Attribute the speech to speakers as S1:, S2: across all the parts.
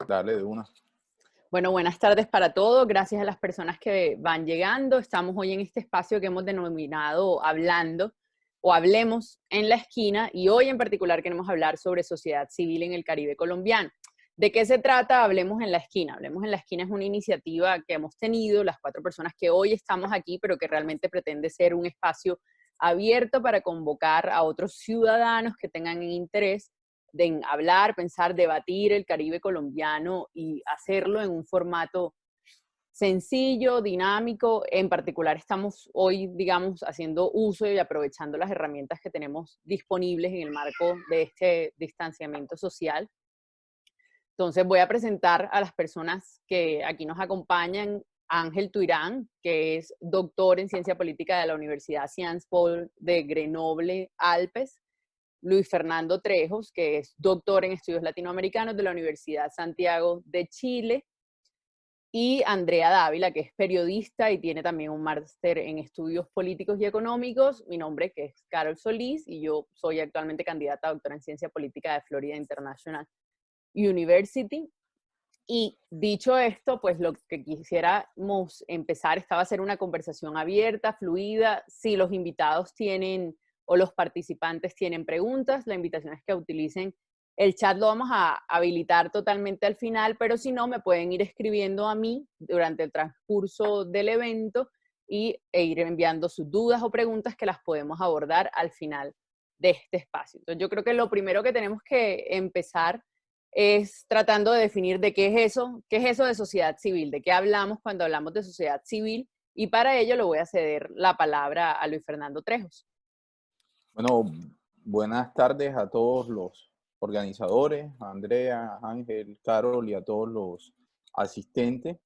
S1: Dale de una.
S2: Bueno, buenas tardes para todos. Gracias a las personas que van llegando. Estamos hoy en este espacio que hemos denominado Hablando o Hablemos en la Esquina, y hoy en particular queremos hablar sobre sociedad civil en el Caribe colombiano. ¿De qué se trata Hablemos en la Esquina? Hablemos en la Esquina es una iniciativa que hemos tenido las 4 personas que hoy estamos aquí, pero que realmente pretende ser un espacio abierto para convocar a otros ciudadanos que tengan interés de hablar, pensar, debatir el Caribe colombiano y hacerlo en un formato sencillo, dinámico. En particular estamos hoy, digamos, haciendo uso y aprovechando las herramientas que tenemos disponibles en el marco de este distanciamiento social. Entonces voy a presentar a las personas que aquí nos acompañan. Ángel Tuirán, que es doctor en ciencia política de la Universidad Sciences Po de Grenoble, Alpes. Luis Fernando Trejos, que es doctor en estudios latinoamericanos de la Universidad Santiago de Chile. Y Andrea Dávila, que es periodista y tiene también un máster en estudios políticos y económicos. Mi nombre que es Carol Solís y yo soy actualmente candidata a doctora en ciencia política de Florida International University. Y dicho esto, pues lo que quisiéramos empezar, esta va a ser una conversación abierta, fluida. Si los invitados tienen o los participantes tienen preguntas, la invitación es que utilicen el chat, lo vamos a habilitar totalmente al final, pero si no, me pueden ir escribiendo a mí durante el transcurso del evento e ir enviando sus dudas o preguntas que las podemos abordar al final de este espacio. Entonces yo creo que lo primero que tenemos que empezar es tratando de definir de qué es eso de sociedad civil, de qué hablamos cuando hablamos de sociedad civil, y para ello le voy a ceder la palabra a Luis Fernando Trejos.
S1: Bueno, buenas tardes a todos los organizadores, a Andrea, Ángel, Carol y a todos los asistentes.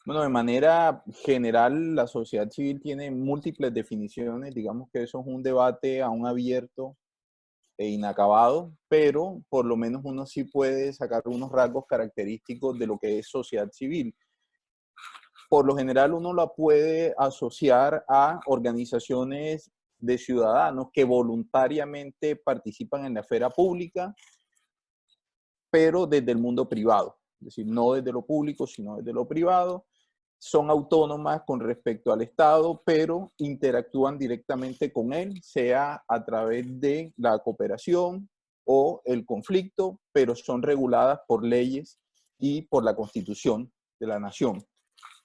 S1: Bueno, de manera general, la sociedad civil tiene múltiples definiciones. Digamos que eso es un debate aún abierto e inacabado, pero por lo menos uno sí puede sacar unos rasgos característicos de lo que es sociedad civil. Por lo general uno la puede asociar a organizaciones de ciudadanos que voluntariamente participan en la esfera pública, pero desde el mundo privado, es decir, no desde lo público, sino desde lo privado. Son autónomas con respecto al Estado, pero interactúan directamente con él, sea a través de la cooperación o el conflicto, pero son reguladas por leyes y por la Constitución de la nación.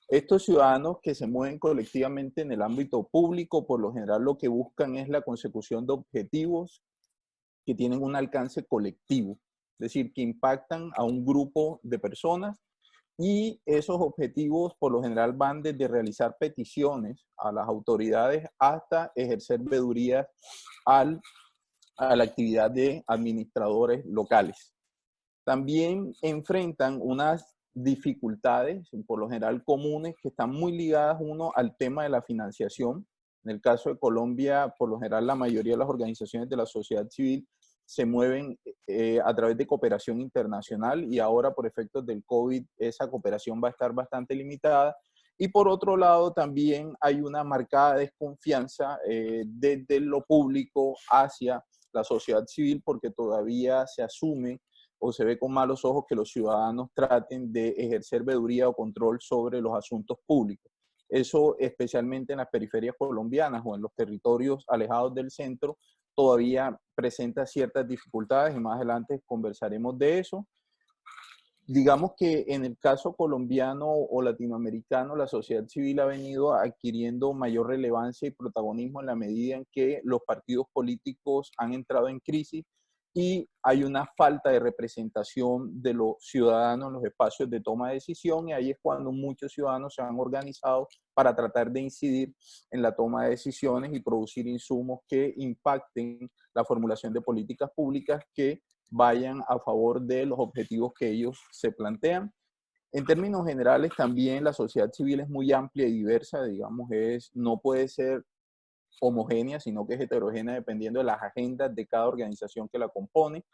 S1: Estos ciudadanos que se mueven colectivamente en el ámbito público, por lo general lo que buscan es la consecución de objetivos que tienen un alcance colectivo, es decir, que impactan a un grupo de personas, y esos objetivos por lo general van desde realizar peticiones a las autoridades hasta ejercer vedurías a la actividad de administradores locales. También enfrentan unas dificultades, por lo general comunes, que están muy ligadas uno al tema de la financiación. En el caso de Colombia, por lo general la mayoría de las organizaciones de la sociedad civil se mueven a través de cooperación internacional, y ahora por efectos del COVID esa cooperación va a estar bastante limitada. Y por otro lado también hay una marcada desconfianza desde lo público hacia la sociedad civil, porque todavía se asume o se ve con malos ojos que los ciudadanos traten de ejercer veeduría o control sobre los asuntos públicos. Eso, especialmente en las periferias colombianas o en los territorios alejados del centro, todavía presenta ciertas dificultades, y más adelante conversaremos de eso. Digamos que en el caso colombiano o latinoamericano, la sociedad civil ha venido adquiriendo mayor relevancia y protagonismo en la medida en que los partidos políticos han entrado en crisis y hay una falta de representación de los ciudadanos en los espacios de toma de decisión, y ahí es cuando muchos ciudadanos se han organizado para tratar de incidir en la toma de decisiones y producir insumos que impacten la formulación de políticas públicas que vayan a favor de los objetivos que ellos se plantean. En términos generales, también la sociedad civil es muy amplia y diversa, digamos, no puede ser homogénea, sino que es heterogénea dependiendo de las agendas de cada organización que la compone,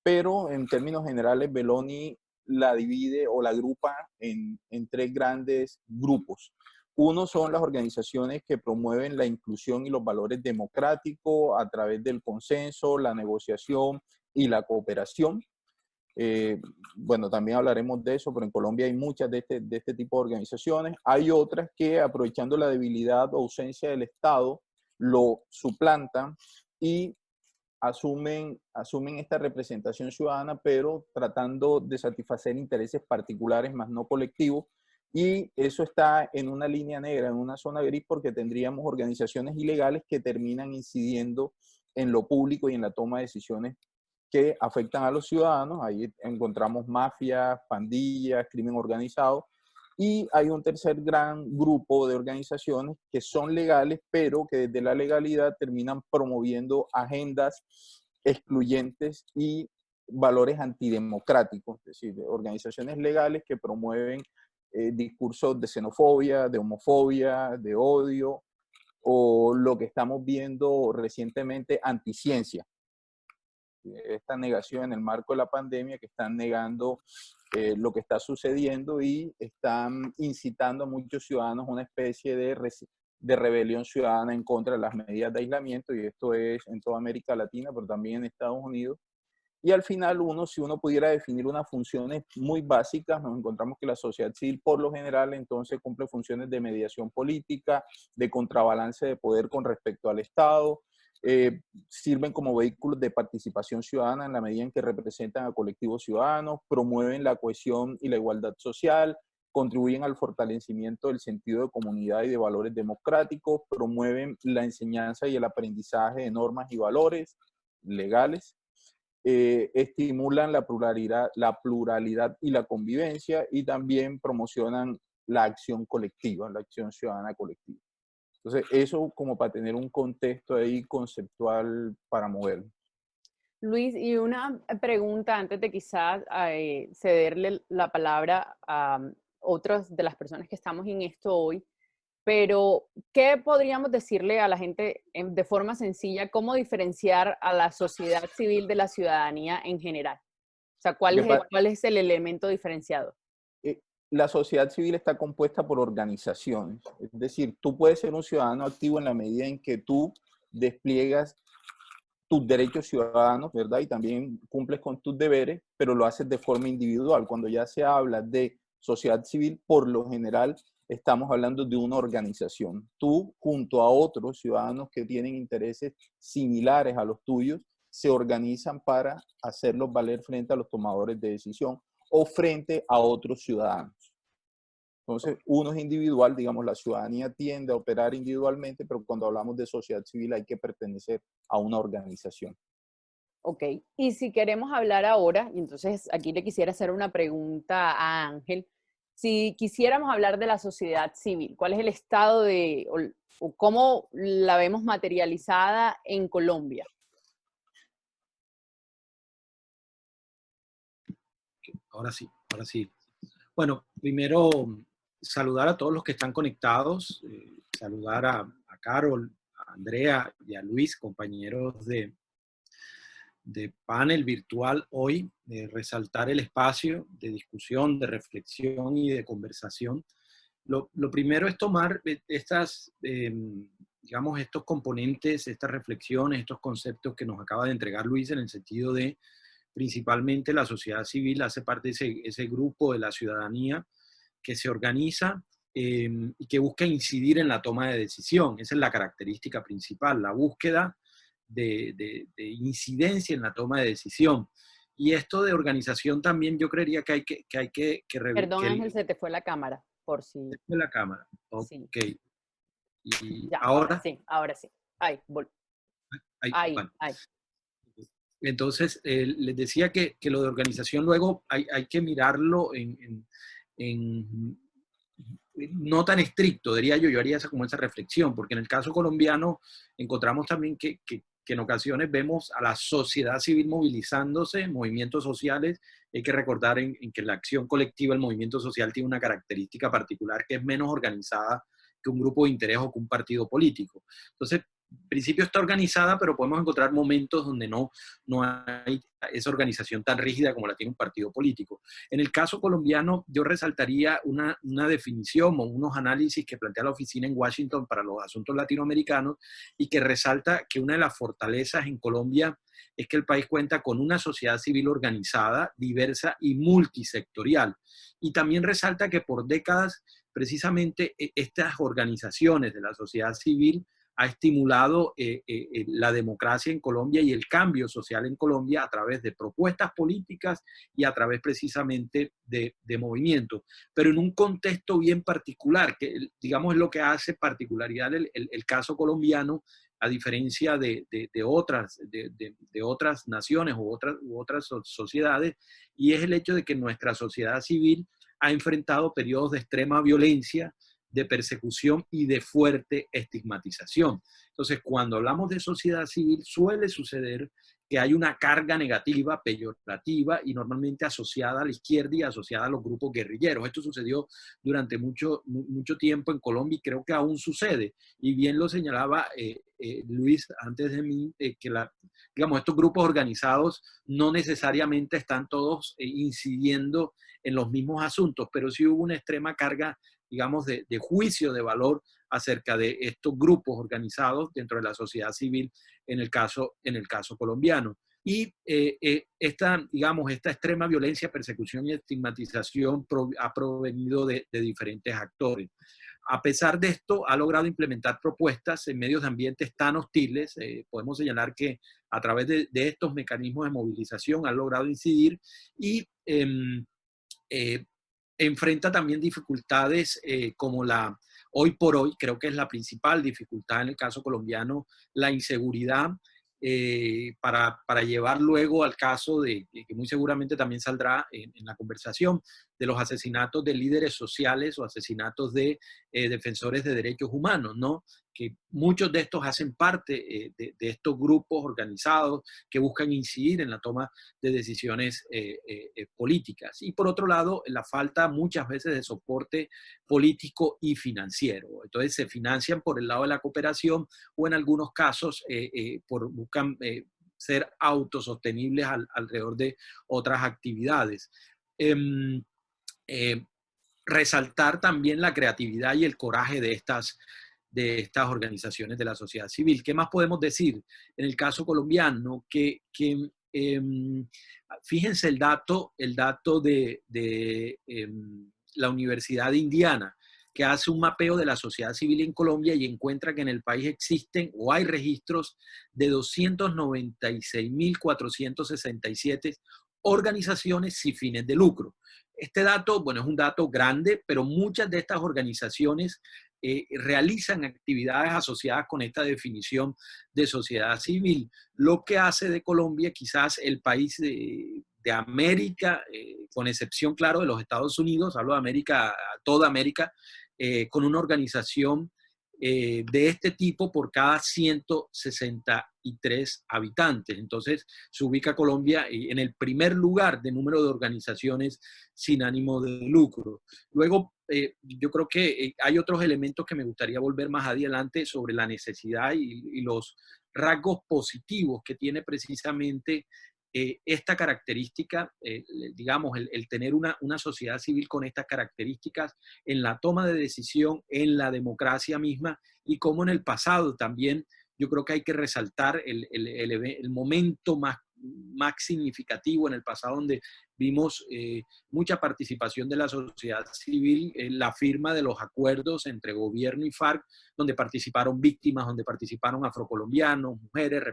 S1: pero en términos generales Belloni la divide o la agrupa en tres grandes grupos. Uno son las organizaciones que promueven la inclusión y los valores democráticos a través del consenso, la negociación y la cooperación. Bueno, también hablaremos de eso, pero en Colombia hay muchas de este tipo de organizaciones. Hay otras que, aprovechando la debilidad o ausencia del Estado, lo suplantan y asumen esta representación ciudadana, pero tratando de satisfacer intereses particulares, más no colectivos. Y eso está en una línea negra, en una zona gris, porque tendríamos organizaciones ilegales que terminan incidiendo en lo público y en la toma de decisiones que afectan a los ciudadanos. Ahí encontramos mafias, pandillas, crimen organizado. Y hay un tercer gran grupo de organizaciones que son legales, pero que desde la legalidad terminan promoviendo agendas excluyentes y valores antidemocráticos, es decir, organizaciones legales que promueven discursos de xenofobia, de homofobia, de odio, o lo que estamos viendo recientemente, anticiencia. Esta negación en el marco de la pandemia, que están negando lo que está sucediendo y están incitando a muchos ciudadanos a una especie de rebelión ciudadana en contra de las medidas de aislamiento, y esto es en toda América Latina, pero también en Estados Unidos. Y al final si uno pudiera definir unas funciones muy básicas, nos encontramos que la sociedad civil por lo general entonces cumple funciones de mediación política, de contrabalance de poder con respecto al Estado, sirven como vehículos de participación ciudadana en la medida en que representan a colectivos ciudadanos, promueven la cohesión y la igualdad social, contribuyen al fortalecimiento del sentido de comunidad y de valores democráticos, promueven la enseñanza y el aprendizaje de normas y valores legales, estimulan la pluralidad y la convivencia, y también promocionan la acción colectiva, la acción ciudadana colectiva. Entonces, eso como para tener un contexto ahí conceptual para moverlo.
S2: Luis, y una pregunta antes de quizás cederle la palabra a otras de las personas que estamos en esto hoy, pero ¿qué podríamos decirle a la gente de forma sencilla? ¿Cómo diferenciar a la sociedad civil de la ciudadanía en general? O sea, ¿cuál es el elemento diferenciado?
S1: La sociedad civil está compuesta por organizaciones. Es decir, tú puedes ser un ciudadano activo en la medida en que tú despliegas tus derechos ciudadanos, ¿verdad? Y también cumples con tus deberes, pero lo haces de forma individual. Cuando ya se habla de sociedad civil, por lo general estamos hablando de una organización. Tú, junto a otros ciudadanos que tienen intereses similares a los tuyos, se organizan para hacerlos valer frente a los tomadores de decisión o frente a otros ciudadanos. Entonces, uno es individual, digamos, la ciudadanía tiende a operar individualmente, pero cuando hablamos de sociedad civil hay que pertenecer a una organización.
S2: Ok, y si queremos hablar ahora, y entonces aquí le quisiera hacer una pregunta a Ángel, si quisiéramos hablar de la sociedad civil, ¿cuál es el estado o cómo la vemos materializada en Colombia?
S3: Ahora sí, ahora sí. Bueno, primero saludar a todos los que están conectados, saludar a Carol, a Andrea y a Luis, compañeros de panel virtual hoy, resaltar el espacio de discusión, de reflexión y de conversación. Lo primero es tomar digamos, estos componentes, estas reflexiones, estos conceptos que nos acaba de entregar Luis, en el sentido de principalmente la sociedad civil hace parte de ese grupo de la ciudadanía que se organiza y que busca incidir en la toma de decisión. Esa es la característica principal, la búsqueda de incidencia en la toma de decisión. Y esto de organización también yo creería que hay que
S2: Perdón, Ángel, se te fue la cámara, por si...
S3: Se fue la cámara, ok.
S2: Sí.
S3: Y
S2: Ya,
S3: ahora...
S2: ahora sí. Ahí.
S3: Entonces, les decía que lo de organización luego hay que mirarlo no tan estricto, diría yo haría como esa reflexión, porque en el caso colombiano encontramos también que en ocasiones vemos a la sociedad civil movilizándose, movimientos sociales. Hay que recordar en que la acción colectiva, el movimiento social tiene una característica particular, que es menos organizada que un grupo de interés o que un partido político. Entonces, en principio está organizada, pero podemos encontrar momentos donde no hay esa organización tan rígida como la tiene un partido político. En el caso colombiano, yo resaltaría una definición o unos análisis que plantea la oficina en Washington para los asuntos latinoamericanos y que resalta que una de las fortalezas en Colombia es que el país cuenta con una sociedad civil organizada, diversa y multisectorial. Y también resalta que por décadas, precisamente estas organizaciones de la sociedad civil ha estimulado la democracia en Colombia y el cambio social en Colombia a través de propuestas políticas y a través precisamente de movimientos, pero en un contexto bien particular, que digamos es lo que hace particularidad el caso colombiano, a diferencia de otras naciones u otras sociedades, y es el hecho de que nuestra sociedad civil ha enfrentado periodos de extrema violencia, de persecución y de fuerte estigmatización. Entonces, cuando hablamos de sociedad civil, suele suceder que hay una carga negativa, peyorativa y normalmente asociada a la izquierda y asociada a los grupos guerrilleros. Esto sucedió durante mucho tiempo en Colombia y creo que aún sucede. Y bien lo señalaba Luis antes de mí, que digamos, estos grupos organizados no necesariamente están todos incidiendo en los mismos asuntos, pero sí hubo una extrema carga, digamos, de juicio de valor acerca de estos grupos organizados dentro de la sociedad civil en el caso colombiano. Y esta extrema violencia, persecución y estigmatización ha provenido de diferentes actores. A pesar de esto, ha logrado implementar propuestas en medios de ambientes tan hostiles. Podemos señalar que a través de estos mecanismos de movilización ha logrado incidir y enfrenta también dificultades como hoy por hoy, creo que es la principal dificultad en el caso colombiano, la inseguridad, para llevar luego al caso que muy seguramente también saldrá en la conversación, de los asesinatos de líderes sociales o asesinatos de defensores de derechos humanos, ¿no? Que muchos de estos hacen parte de estos grupos organizados que buscan incidir en la toma de decisiones políticas. Y por otro lado, la falta muchas veces de soporte político y financiero. Entonces se financian por el lado de la cooperación o en algunos casos buscan ser autosostenibles alrededor de otras actividades. Resaltar también la creatividad y el coraje de estas organizaciones de la sociedad civil. ¿Qué más podemos decir? En el caso colombiano, fíjense el dato de la Universidad de Indiana, que hace un mapeo de la sociedad civil en Colombia y encuentra que en el país existen o hay registros de 296.467 organizaciones sin fines de lucro. Este dato, bueno, es un dato grande, pero muchas de estas organizaciones realizan actividades asociadas con esta definición de sociedad civil, lo que hace de Colombia quizás el país de América, con excepción, claro, de los Estados Unidos, hablo de América, toda América, con una organización de este tipo por cada 163 habitantes. Entonces, se ubica Colombia en el primer lugar de número de organizaciones sin ánimo de lucro. Luego, yo creo que hay otros elementos que me gustaría volver más adelante sobre la necesidad y los rasgos positivos que tiene precisamente esta característica, digamos, el tener una sociedad civil con estas características en la toma de decisión, en la democracia misma, y como en el pasado también yo creo que hay que resaltar el momento más significativo en el pasado donde vimos mucha participación de la sociedad civil, la firma de los acuerdos entre gobierno y FARC, donde participaron víctimas, donde participaron afrocolombianos, mujeres,